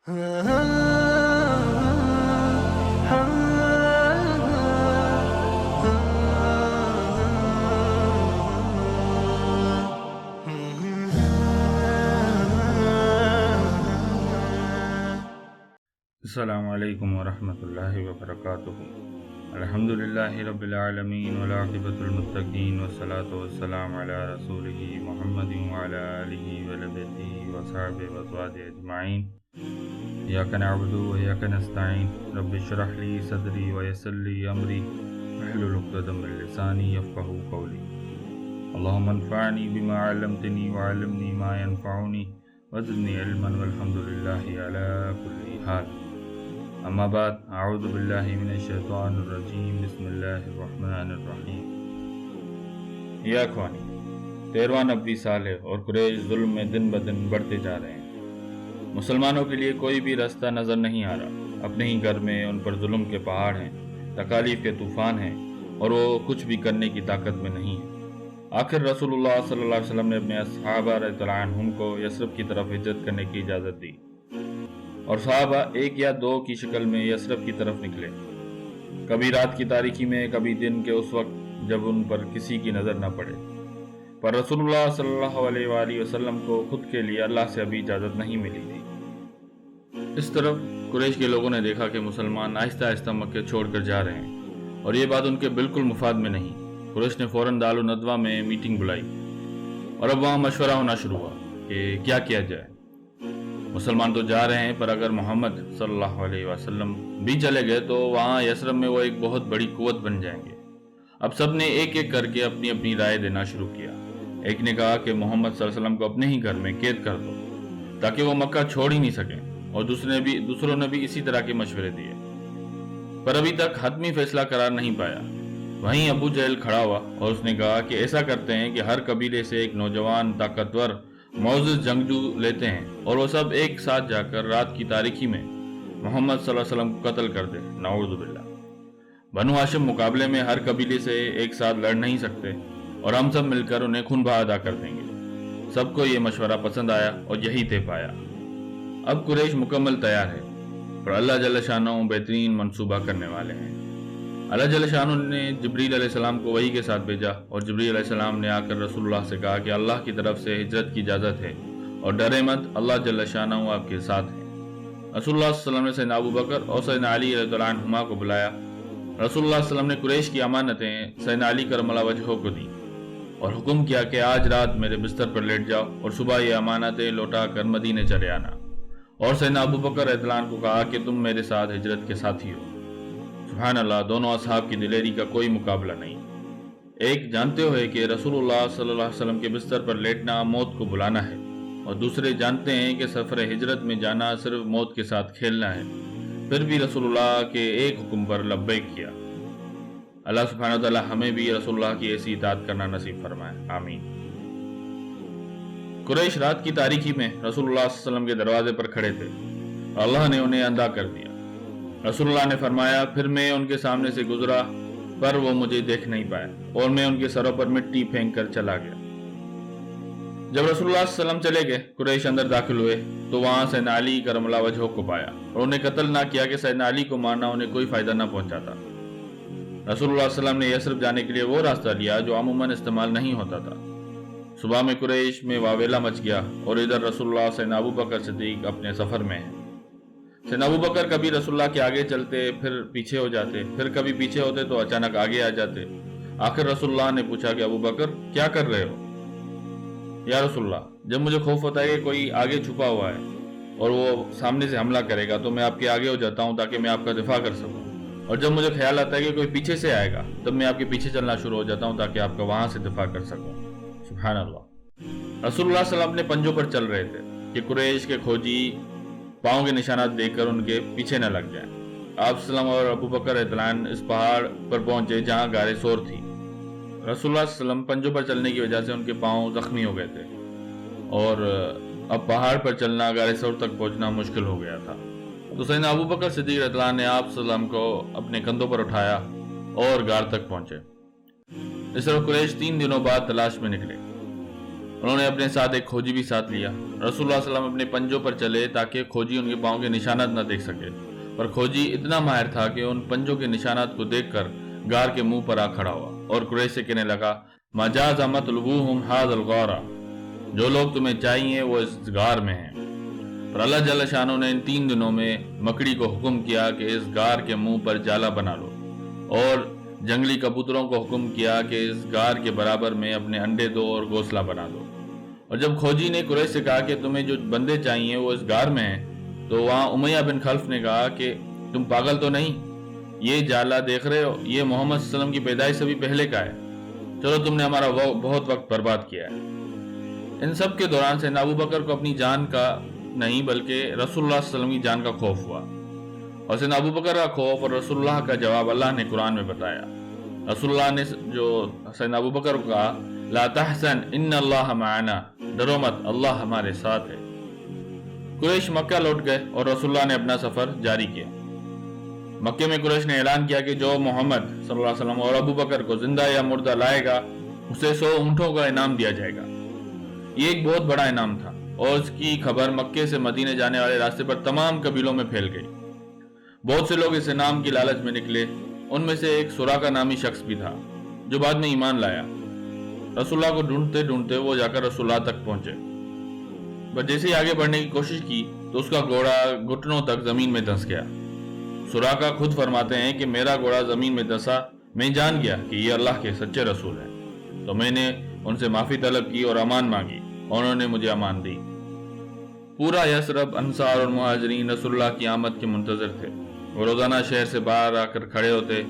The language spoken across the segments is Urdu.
السلام علیکم ورحمۃ اللہ وبرکاتہ۔ الحمدللہ رب العالمین والعاقبۃ للمتقین والصلاۃ والسلام علی رسولہ محمد وعلی آلہ وصحبہ وصحبہ وازواجہ اجمعین۔ ایاک نعبد وایاک نستعین، رب اشرح لی صدری ویسر لی امری واحلل عقدۃ من لسانی یفقہوا قولی۔ اللہم انفعنی بما علمتنی وعلمنی ما ینفعنی وزدنی علما والحمدللہ علی کل حال۔ اما بعد، اعوذ باللہ من الشیطان الرجیم، بسم اللہ الرحمن الرحیم۔ یا اخوانی، 13واں نبوی سال ہے اور قریش ظلم میں دن بدن بڑھتے جا رہے ہیں۔ مسلمانوں کے لیے کوئی بھی راستہ نظر نہیں آ رہا۔ اپنے ہی گھر میں ان پر ظلم کے پہاڑ ہیں، تکالیف کے طوفان ہیں اور وہ کچھ بھی کرنے کی طاقت میں نہیں ہے۔ آخر رسول اللہ صلی اللہ علیہ وسلم نے اپنے صحابہ رضی اللہ عنہم کو یثرب کی طرف ہجرت کرنے کی اجازت دی اور صحابہ ایک یا دو کی شکل میں یثرب کی طرف نکلے، کبھی رات کی تاریکی میں، کبھی دن کے اس وقت جب ان پر کسی کی نظر نہ پڑے۔ پر رسول اللہ صلی اللہ علیہ وآلہ وسلم کو خود کے لیے اللہ سے ابھی اجازت نہیں ملی تھی۔ اس طرف قریش کے لوگوں نے دیکھا کہ مسلمان آہستہ آہستہ مکہ چھوڑ کر جا رہے ہیں اور یہ بات ان کے بالکل مفاد میں نہیں۔ قریش نے فوراً دار الندوہ میں میٹنگ بلائی اور اب وہاں مشورہ ہونا شروع ہوا کہ کیا کیا جائے۔ مسلمان تو جا رہے ہیں، پر اگر محمد صلی اللہ علیہ وسلم بھی چلے گئے تو وہاں یثرب میں وہ ایک بہت بڑی قوت بن جائیں گے۔ اب سب نے ایک ایک کر کے اپنی اپنی رائے دینا شروع کیا۔ ایک نے کہا کہ محمد صلی اللہ علیہ وسلم کو اپنے ہی گھر میں قید کر دو تاکہ وہ مکہ چھوڑ ہی نہیں سکیں، اور دوسروں نے بھی اسی طرح کے مشورے دیے، پر ابھی تک حتمی فیصلہ قرار نہیں پایا۔ وہیں ابو جہل کھڑا ہوا اور اس نے کہا کہ ایسا کرتے ہیں کہ ہر قبیلے سے ایک نوجوان طاقتور معزز جنگجو لیتے ہیں اور وہ سب ایک ساتھ جا کر رات کی تاریکی میں محمد صلی اللہ علیہ وسلم کو قتل کر دے۔ نعوذ باللہ۔ بنو ہاشم مقابلے میں ہر قبیلے سے ایک ساتھ لڑ نہیں سکتے اور ہم سب مل کر انہیں خون بہا ادا کر دیں گے۔ سب کو یہ مشورہ پسند آیا اور یہی طے پایا۔ اب قریش مکمل تیار ہے اور اللہ جل شانہ بہترین منصوبہ کرنے والے ہیں۔ اللہ جل شانہ نے جبریل علیہ السلام کو وحی کے ساتھ بھیجا اور جبریل علیہ السلام نے آ کر رسول اللہ سے کہا کہ اللہ کی طرف سے ہجرت کی اجازت ہے اور ڈرے مت، اللہ جل شانہ آپ کے ساتھ ہیں۔ رسول اللہ صلی اللہ علیہ وسلم نے سیدنا ابو بکر اور سیدنا علی رضی اللہ عنہما کو بلایا۔ رسول اللہ صلی اللہ علیہ وسلم نے قریش کی امانتیں سیدنا علی کرم اللہ وجہہ کو دی اور حکم کیا کہ آج رات میرے بستر پر لیٹ جاؤ اور صبح یہ امانتیں لوٹا کر مدینے چلے آنا، اور سیدنا ابو بکر رضی اللہ عنہ کو کہا کہ تم میرے ساتھ ہجرت کے ساتھی ہو۔ سبحان اللہ، دونوں اصحاب کی دلیری کا کوئی مقابلہ نہیں۔ ایک جانتے ہوئے کہ رسول اللہ صلی اللہ علیہ وسلم کے بستر پر لیٹنا موت کو بلانا ہے، اور دوسرے جانتے ہیں کہ سفر ہجرت میں جانا صرف موت کے ساتھ کھیلنا ہے، پھر بھی رسول اللہ کے ایک حکم پر لبیک کیا۔ اللہ سبحانہ وتعالی ہمیں بھی رسول اللہ کی ایسی اطاعت کرنا نصیب فرمائے، آمین۔ قریش رات کی تاریکی میں رسول اللہ صلی اللہ علیہ وسلم کے دروازے پر کھڑے تھے اور اللہ نے انہیں اندھا کر دیا۔ رسول اللہ نے فرمایا، پھر میں ان کے سامنے سے گزرا پر وہ مجھے دیکھ نہیں پائے اور میں ان کے سروں پر مٹی پھینک کر چلا گیا۔ جب رسول اللہ صلی اللہ علیہ وسلم چلے گئے، قریش اندر داخل ہوئے تو وہاں سیدنا علی کرم اللہ وجہہ کو پایا اور انہیں قتل نہ کیا کہ سیدنا علی کو مارنا انہیں کوئی فائدہ نہ پہنچاتا۔ رسول اللہ صلی اللہ علیہ وسلم نے یثرب جانے کے لیے وہ راستہ لیا جو عموماً استعمال نہیں ہوتا تھا۔ صبح میں قریش میں واویلا مچ گیا اور ادھر رسول اللہ سیدنا ابو بکر صدیق اپنے سفر میں ہیں۔ سیدنا ابو بکر کبھی رسول اللہ کے آگے چلتے، پھر پیچھے ہو جاتے، پھر کبھی پیچھے ہوتے تو اچانک آگے آ جاتے۔ آخر رسول اللہ نے پوچھا کہ ابو بکر کیا کر رہے ہو؟ یا رسول اللہ، جب مجھے خوف ہوتا ہے کہ کوئی آگے چھپا ہوا ہے اور وہ سامنے سے حملہ کرے گا تو میں آپ کے آگے ہو جاتا ہوں تاکہ میں آپ کا دفاع کر سکوں، اور جب مجھے خیال آتا ہے کہ کوئی پیچھے سے آئے گا تب میں آپ کے پیچھے چلنا شروع ہو جاتا ہوں تاکہ آپ کا وہاں سے دفاع کر سکوں۔ سبحان اللہ۔ رسول اللہ صلی اللہ علیہ وسلم اپنے پنجوں پر چل رہے تھے کہ قریش کے کھوجی پاؤں کے نشانات دیکھ کر ان کے پیچھے نہ لگ جائیں۔ آپ صلی اللہ علیہ وسلم اور ابو بکر رضی اللہ عنہ اس پہاڑ پر پہنچے جہاں غار ثور تھی۔ رسول اللہ صلی اللہ علیہ وسلم پنجوں پر چلنے کی وجہ سے ان کے پاؤں زخمی ہو گئے تھے اور اب پہاڑ پر چلنا، غار ثور تک پہنچنا مشکل ہو گیا تھا۔ تو سیدنا ابو بکر صدیق رضی اللہ عنہ نے آپ صلی اللہ علیہ وسلم کو اپنے کندھوں پر اٹھایا اور غار تک پہنچے۔ اس طرح قریش 3 دنوں بعد تلاش میں نکلے۔ انہوں نے اپنے ساتھ ایک کھوجی بھی ساتھ لیا۔ رسول اللہ صلی اللہ علیہ وسلم اپنے پنجوں پر چلے تاکہ کھوجی ان کے پاؤں کے نشانات نہ دیکھ سکے، پر کھوجی اتنا ماہر تھا کہ ان پنجوں کے نشانات کو دیکھ کر غار کے منہ پر آ کھڑا ہوا اور قریش سے کہنے لگا، ما جاز مطلبوہم ھذا الغار، جو لوگ تمہیں چاہیے وہ اس غار میں ہیں۔ پر اللہ جل شانہ نے ان 3 دنوں میں مکڑی کو حکم کیا کہ اس غار کے منہ پر جالا بنا لو، اور جنگلی کبوتروں کو حکم کیا کہ اس غار کے برابر میں اپنے انڈے دو اور گھونسلہ بنا دو۔ اور جب کھوجی نے قریش سے کہا کہ تمہیں جو بندے چاہیے وہ اس غار میں ہیں، تو وہاں امیہ بن خلف نے کہا کہ تم پاگل تو نہیں، یہ جالا دیکھ رہے ہو، یہ محمد صلی اللہ علیہ وسلم کی پیدائش سے بھی پہلے کا ہے، چلو تم نے ہمارا بہت وقت برباد کیا ہے۔ ان سب کے دوران سیدنا ابو بکر کو اپنی جان کا نہیں بلکہ رسول اللہ صلی اللہ علیہ وسلم کی جان کا خوف ہوا، اور سیدنا ابو بکر کا خوف اور رسول اللہ کا جواب اللہ نے قرآن میں بتایا۔ رسول اللہ نے جو سیدنا ابو بکر کو کہا، لا تحزن ان اللہ معنا، ڈرو مت اللہ ہمارے ساتھ ہے۔ قریش مکہ لوٹ گئے اور رسول اللہ نے اپنا سفر جاری کیا۔ مکے میں قریش نے اعلان کیا کہ جو محمد صلی اللہ علیہ وسلم اور ابو بکر کو زندہ یا مردہ لائے گا اسے 100 اونٹوں کا انعام دیا جائے گا۔ یہ ایک بہت بڑا انعام تھا، اور اس کی خبر مکے سے مدینے جانے والے راستے پر تمام قبیلوں میں پھیل گئی۔ بہت سے لوگ اس انعام کی لالچ میں نکلے، ان میں سے ایک سراقہ نامی شخص بھی تھا جو بعد میں ایمان لایا۔ رسول اللہ کو ڈھونڈتے ڈھونڈتے وہ جا کر رسول اللہ تک پہنچے، پر جیسے ہی آگے بڑھنے کی کوشش کی تو اس کا گھوڑا گھٹنوں تک زمین میں دھنس گیا۔ سراقہ خود فرماتے ہیں کہ میرا گھوڑا زمین میں دھنسا، میں جان گیا کہ یہ اللہ کے سچے رسول ہیں، تو میں نے ان سے معافی طلب کی اور امان مانگی، اور انہوں نے مجھے امان دی۔ پورا یثرب، انصار اور مہاجرین رسول اللہ کی آمد کے منتظر تھے۔ وہ روزانہ شہر سے باہر آ کر کھڑے ہوتے،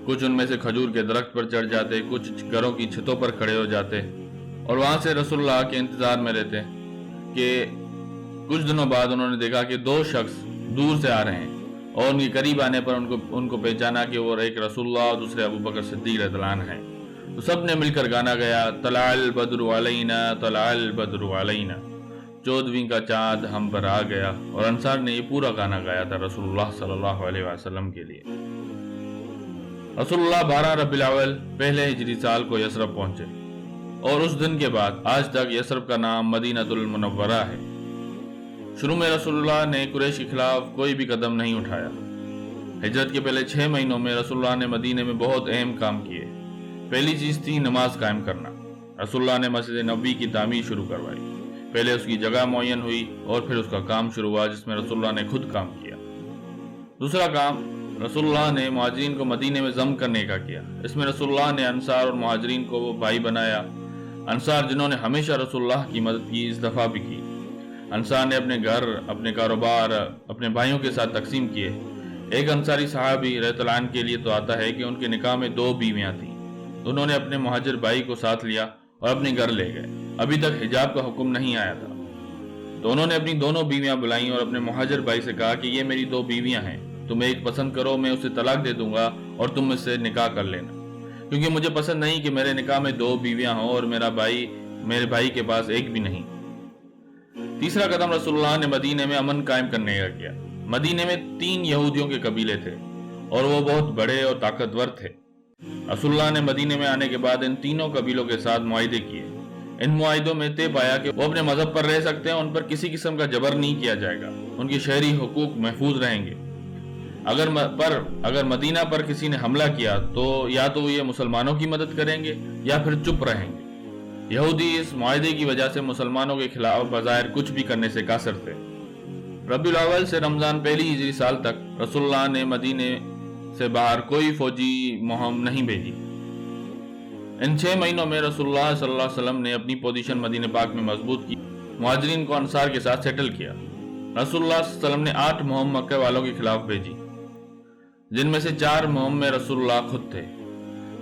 کچھ ان میں سے کھجور کے درخت پر چڑھ جاتے، کچھ گھروں کی چھتوں پر کھڑے ہو جاتے، اور وہاں سے رسول اللہ کے انتظار میں رہتے کہ کچھ دنوں بعد انہوں نے دیکھا کہ 2 شخص دور سے آ رہے ہیں، اور ان کے قریب آنے پر ان کو پہچانا کہ وہ ایک رسول اللہ اور دوسرے ابو بکر صدیق رضی اللہ عنہ ہیں۔ تو سب نے مل کر گانا گایا، طلع البدر علینا طلع البدر علینا، 14ویں کا چاند ہم پر آ گیا۔ اور انصار نے یہ پورا گانا گایا تھا رسول اللہ صلی اللہ علیہ وسلم کے لیے۔ رسول اللہ 12 ربیع الاول پہلے ہجری سال کو یثرب پہنچے، اور اس دن کے بعد آج تک یثرب کا نام مدینہ المنورہ ہے۔ شروع میں رسول اللہ نے قریش کے خلاف کوئی بھی قدم نہیں اٹھایا۔ ہجرت کے پہلے 6 مہینوں میں رسول اللہ نے مدینے میں بہت اہم کام کیے۔ پہلی چیز تھی نماز قائم کرنا۔ رسول اللہ نے مسجد نبوی کی تعمیر شروع کروائی۔ پہلے اس کی جگہ معین ہوئی اور پھر اس کا کام شروع ہوا، جس میں رسول اللہ نے خود کام کیا۔ دوسرا کام رسول اللہ نے مہاجرین کو مدینے میں ضم کرنے کا کیا۔ اس میں رسول اللہ نے انصار اور مہاجرین کو وہ بھائی بنایا۔ انصار جنہوں نے ہمیشہ رسول اللہ کی مدد کی، اس دفعہ بھی کی۔ انصار نے اپنے گھر، اپنے کاروبار اپنے بھائیوں کے ساتھ تقسیم کیے۔ ایک انصاری صحابی رضی اللہ عنہ کے لیے تو آتا ہے کہ ان کے نکاح میں 2 بیویاں تھیں، تو انہوں نے اپنے مہاجر بھائی کو ساتھ لیا اور اپنے گھر لے گئے۔ ابھی تک حجاب کا حکم نہیں آیا تھا، تو انہوں نے اپنی دونوں بیویاں بلائیں اور اپنے مہاجر بھائی سے کہا کہ یہ میری 2 بیویاں ہیں، تم ایک پسند کرو، میں اسے طلاق دے دوں گا اور تم مجھ سے نکاح کر لینا، کیونکہ مجھے پسند نہیں کہ میرے نکاح میں 2 بیویاں ہوں اور میرے بھائی کے پاس ایک بھی نہیں۔ تیسرا قدم رسول اللہ نے مدینے میں امن قائم کرنے کا کیا۔ مدینے میں 3 یہودیوں کے قبیلے تھے اور وہ بہت بڑے اور طاقتور تھے۔ رسول اللہ نے مدینے میں آنے کے بعد ان تینوں قبیلوں کے ساتھ معاہدے کیے۔ ان معاہدوں میں طے پایا کہ وہ اپنے مذہب پر رہ سکتے ہیں، ان پر کسی قسم کا جبر نہیں کیا جائے گا، ان کی شہری حقوق محفوظ رہیں گے۔ اگر مدینہ پر کسی نے حملہ کیا تو یا تو وہ یہ مسلمانوں کی مدد کریں گے یا پھر چپ رہیں گے۔ یہودی اس معاہدے کی وجہ سے مسلمانوں کے خلاف بظاہر کچھ بھی کرنے سے قاصر تھے۔ ربیع الاول سے رمضان پہلی ہجری سال تک رسول اللہ نے مدینے سے باہر کوئی فوجی مہم نہیں بھیجی۔ ان 6 مہینوں میں رسول اللہ صلی اللہ علیہ وسلم نے اپنی پوزیشن مدینہ پاک میں مضبوط کی، مہاجرین کو انصار کے ساتھ سیٹل کیا۔ رسول اللہ صلی اللہ علیہ وسلم نے 8 مہم مکہ والوں کے خلاف بھیجی، جن میں سے 4 مہم میں رسول اللہ خود تھے۔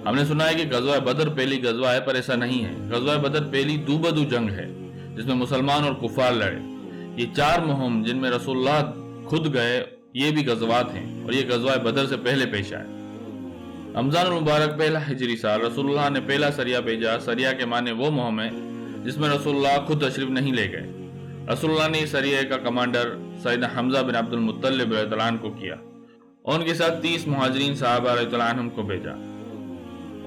ہم نے سنا ہے کہ غزوہ بدر پہلی غزوہ ہے، پر ایسا نہیں ہے۔ غزوہ بدر پہلی دو بدو جنگ ہے جس میں مسلمان اور کفار لڑے۔ یہ 4 مہم جن میں رسول اللہ خود گئے، یہ بھی غزوات ہیں، اور یہ غزوہ بدر سے پہلے پیش آئے۔ رمضان المبارک پہلا ہجری سال رسول اللہ نے پہلا سریہ بھیجا۔ سریہ کے معنی وہ مہم ہے جس میں رسول اللہ خود تشریف نہیں لے گئے۔ رسول اللہ نے اس سریہ کا کمانڈر سیدنا حمزہ بن عبد المطلب رضی اللہ عنہ کو کیا، اور ان کے ساتھ 30 مہاجرین صحابہ رضی اللہ عنہم کو بھیجا،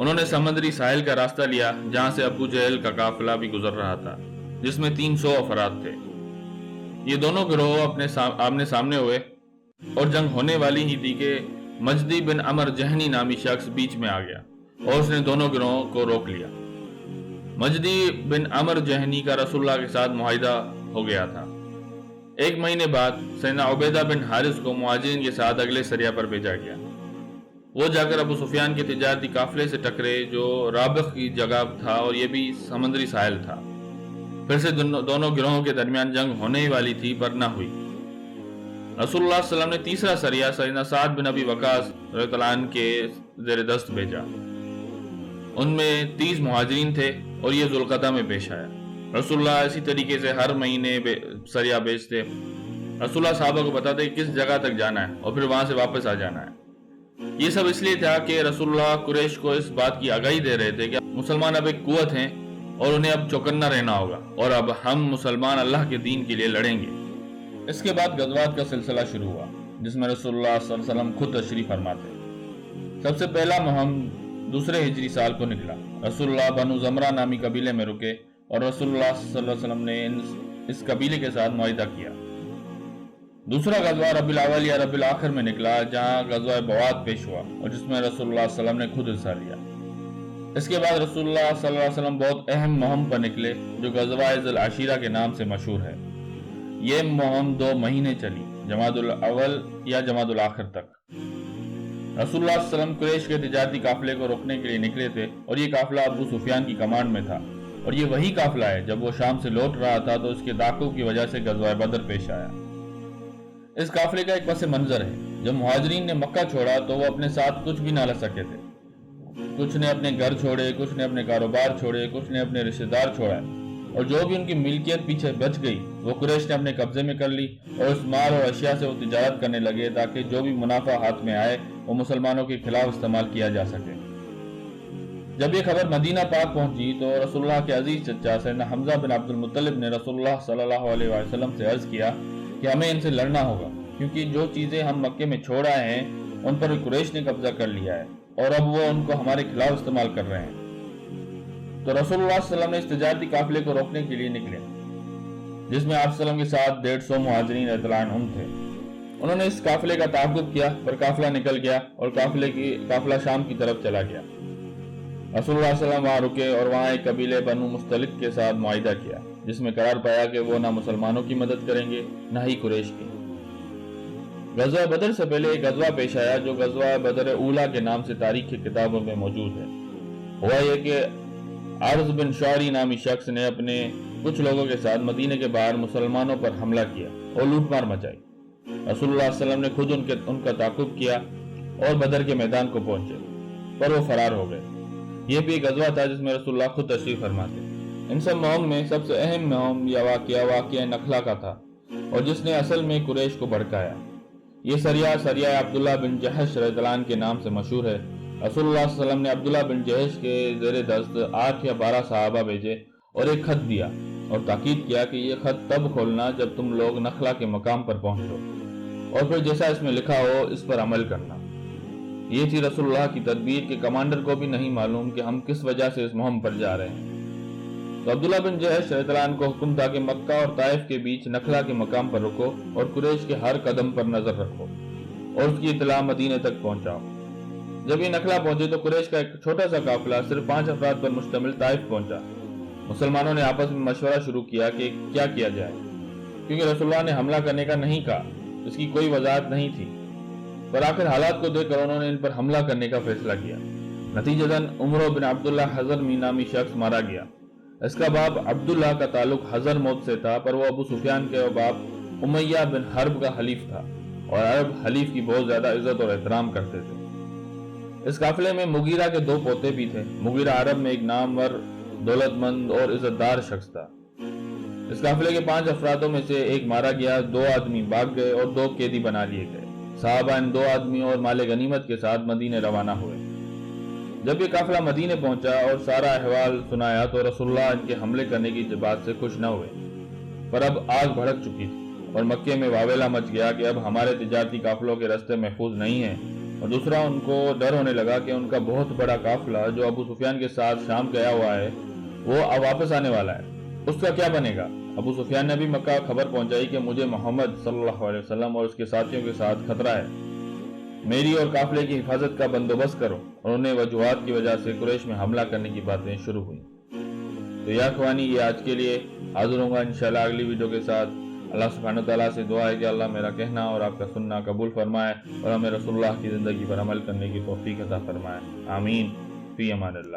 انہوں نے سمندری ساحل کا راستہ لیا جہاں سے ابو جہل کا قافلہ بھی گزر رہا تھا، جس میں 300 افراد تھے۔ یہ دونوں گروہ اپنے آمنے سامنے ہوئے اور جنگ ہونے والی ہی تھی کہ مجدی بن عمر جہنی نامی شخص بیچ میں آ گیا اور اس نے دونوں گروہوں کو روک لیا۔ مجدی بن عمر جہنی کا رسول اللہ کے ساتھ معاہدہ ہو گیا تھا۔ 1 مہینے بعد سیدنا عبیدہ بن حارث کو مہاجرین کے ساتھ اگلے سریہ پر بھیجا گیا۔ وہ جا کر ابو سفیان کے تجارتی قافلے سے ٹکرے جو رابغ کی جگہ تھا، اور یہ بھی سمندری ساحل تھا۔ پھر سے دونوں گروہوں کے درمیان جنگ ہونے ہی والی تھی، پر نہ ہوئی۔ رسول اللہ صلی اللہ علیہ وسلم نے تیسرا سریہ سیدنا سعد بن ابی وقاص رضی اللہ عنہ کے زیر دست بھیجا۔ ان میں 30 مہاجرین تھے اور یہ ذوالقعدہ میں پیش آیا۔ رسول اللہ اسی طریقے سے ہر مہینے سریہ بھیجتے۔ رسول اللہ صحابہ کو بتاتے کہ کس جگہ تک جانا ہے اور پھر وہاں سے واپس آ جانا ہے۔ یہ سب اس لیے تھا کہ رسول اللہ قریش کو اس بات کی آگاہی دے رہے تھے کہ مسلمان اب ایک قوت ہیں اور انہیں اب چوکنا رہنا ہوگا، اور اب ہم مسلمان اللہ کے دین کے لیے لڑیں گے۔ اس کے بعد غزوات کا سلسلہ شروع ہوا، جس میں رسول اللہ صلی اللہ علیہ وسلم خود تشریف فرماتے۔ سب سے پہلا مہم 2 ہجری سال کو نکلا۔ رسول اللہ بنو زمرہ نامی قبیلے میں رکے اور رسول اللہ صلی اللہ علیہ وسلم نے اس قبیلے کے ساتھ معاہدہ کیا۔ دوسرا غزوہ ربیع الاول یا ربیع الاخر میں نکلا، جہاں غزوہ بواد پیش ہوا اور جس میں رسول اللہ صلی اللہ علیہ وسلم نے خود حصہ لیا۔ اس کے بعد رسول اللہ صلی اللہ علیہ وسلم بہت اہم مہم پر نکلے جو غزوہ ذی العشیرہ کے نام سے مشہور ہے۔ یہ مہم 2 مہینے چلی، جمادی الاول یا جمادی الاخر تک۔ رسول اللہ صلی اللہ علیہ وسلم قریش کے تجارتی قافلے کو روکنے کے لیے نکلے تھے، اور یہ قافلہ ابو سفیان کی کمانڈ میں تھا، اور یہ وہی قافلہ ہے جب وہ شام سے لوٹ رہا تھا تو اس کے تعاقب کی وجہ سے غزوہ بدر پیش آیا۔ اس قافلے کا ایک پس منظر ہے، جب مہاجرین نے مکہ چھوڑا تو وہ اپنے ساتھ کچھ بھی نہ لا سکے تھے۔ کچھ نے اپنے گھر چھوڑے، کچھ نے اپنے کاروبار چھوڑے، کچھ نے اپنے رشتہ دار چھوڑا، اور جو بھی ان کی ملکیت پیچھے بچ گئی وہ قریش نے اپنے قبضے میں کر لی، اور اس مال اور اشیاء سے وہ تجارت کرنے لگے تاکہ جو بھی منافع ہاتھ میں آئے وہ مسلمانوں کے خلاف استعمال کیا جا سکے۔ جب یہ خبر مدینہ پاک پہنچی تو رسول اللہ کے عزیز چچا سیدنا حمزہ بن عبد المطلب نے رسول اللہ صلی اللہ علیہ وسلم سے عرض کیا کہ ہمیں ان سے لڑنا ہوگا، کیونکہ جو چیزیں ہم مکے میں چھوڑ آئے ہیں ان پر قریش نے قبضہ کر لیا ہے، اور اب وہ ان کو ہمارے خلاف استعمال کر رہے ہیں۔ تو رسول اللہ صلی اللہ علیہ وسلم نے اس تجارتی قافلے کو روکنے کے لیے نکلے، جس میں آپ صلی اللہ علیہ وسلم کے ساتھ 150 مہاجرین رضی اللہ عنہم تھے۔ انہوں نے اس قافلے کا تعاقب کیا، پر قافلہ نکل گیا اور قافلہ شام کی طرف چلا گیا۔ رسول اللہ صلی اللہ علیہ وسلم وہاں رکے اور وہاں ایک قبیلے بنو مستلق کے ساتھ معاہدہ کیا، جس میں قرار پایا کہ وہ نہ مسلمانوں کی مدد کریں گے نہ ہی قریش کی۔ غزوہ بدر سے پہلے ایک غزوہ پیش آیا جو غزوہ بدر اولا کے نام سے تاریخ کی کتابوں میں موجود ہے۔ ہوا یہ کہ عارض بن شعری نامی شخص نے اپنے کچھ لوگوں کے ساتھ مدینے کے باہر مسلمانوں پر حملہ کیا اور لوٹ مار مچائی۔ رسول اللہ صلی اللہ علیہ وسلم نے خود ان کا تعاقب کیا اور بدر کے میدان کو پہنچے، پر وہ فرار ہو گئے۔ یہ بھی ایک غزوہ تھا جس میں رسول اللہ خود تشریف فرماتے۔ ان سب مہم میں سب سے اہم مہم یا واقعہ نخلا کا تھا، اور جس نے اصل میں قریش کو بھڑکایا۔ یہ سریہ عبداللہ بن جہش رضی اللہ عنہ کے نام سے مشہور ہے۔ رسول اللہ صلی اللہ علیہ وسلم نے عبداللہ بن جہش کے زیر دست 8 یا 12 صحابہ بھیجے اور ایک خط دیا اور تاکید کیا کہ یہ خط تب کھولنا جب تم لوگ نخلا کے مقام پر پہنچو، اور پھر جیسا اس میں لکھا ہو اس پر عمل کرنا۔ یہ تھی رسول اللہ کی تدبیر کہ کمانڈر کو بھی نہیں معلوم کہ ہم کس وجہ سے اس مہم پر جا رہے ہیں۔ تو عبداللہ بن جہش رضی اللہ عنہ کو حکم تھا کہ مکہ اور طائف کے بیچ نخلا کے مقام پر رکو اور قریش کے ہر قدم پر نظر رکھو اور اس کی اطلاع مدینے تک پہنچاؤ۔ جب یہ نخلا پہنچے تو قریش کا ایک چھوٹا سا قافلہ صرف 5 افراد پر مشتمل طائف پہنچا۔ مسلمانوں نے آپس میں مشورہ شروع کیا کہ کیا کیا جائے، کیونکہ رسول اللہ نے حملہ کرنے کا نہیں کہا، اس کی کوئی وضاحت نہیں تھی، پر آخر حالات کو دیکھ کر انہوں نے ان پر حملہ کرنے کا فیصلہ کیا۔ نتیجتاً عمر بن عبداللہ حضرمی نامی شخص مارا گیا۔ اس کا باپ عبداللہ کا تعلق حضر موت سے تھا، پر وہ ابو سفیان کے باپ امیہ بن حرب کا حلیف تھا، اور عرب حلیف کی بہت زیادہ عزت اور احترام کرتے تھے۔ اس قافلے میں مغیرہ کے 2 پوتے بھی تھے۔ مغیرہ عرب میں ایک نامور، دولت مند اور عزت دار شخص تھا۔ اس قافلے کے 5 افرادوں میں سے ایک مارا گیا، 2 آدمی بھاگ گئے اور 2 قیدی بنا لیے گئے۔ صحابہ ان 2 آدمیوں اور مال غنیمت کے ساتھ مدینے روانہ ہوئے۔ جب یہ قافلہ مدینے پہنچا اور سارا احوال سنایا تو رسول اللہ ان کے حملے کرنے کی بات سے خوش نہ ہوئے، پر اب آگ بھڑک چکی تھی اور مکے میں واویلا مچ گیا کہ اب ہمارے تجارتی قافلوں کے راستے محفوظ نہیں ہیں اور دوسرا ان کو ڈر ہونے لگا کہ ان کا بہت بڑا قافلہ جو ابو سفیان کے ساتھ شام گیا ہوا ہے وہ اب واپس آنے والا ہے، اس کا کیا بنے گا۔ ابو سفیان نے بھی مکہ خبر پہنچائی کہ مجھے محمد صلی اللہ علیہ وسلم اور اس کے ساتھیوں کے ساتھ خطرہ ہے، میری اور قافلے کی حفاظت کا بندوبست کرو، اور انہیں وجوہات کی وجہ سے قریش میں حملہ کرنے کی باتیں شروع ہوئیں۔ تو یا اخوانی، یہ آج کے لیے، حاضر ہوں گا انشاءاللہ اگلی ویڈیو کے ساتھ۔ اللہ سبحانہ تعالیٰ سے دعا ہے کہ اللہ میرا کہنا اور آپ کا سننا قبول فرمائے اور ہمیں رسول اللہ کی زندگی پر عمل کرنے کی توفیق عطا فرمائے۔ آمین۔ فی امان اللہ۔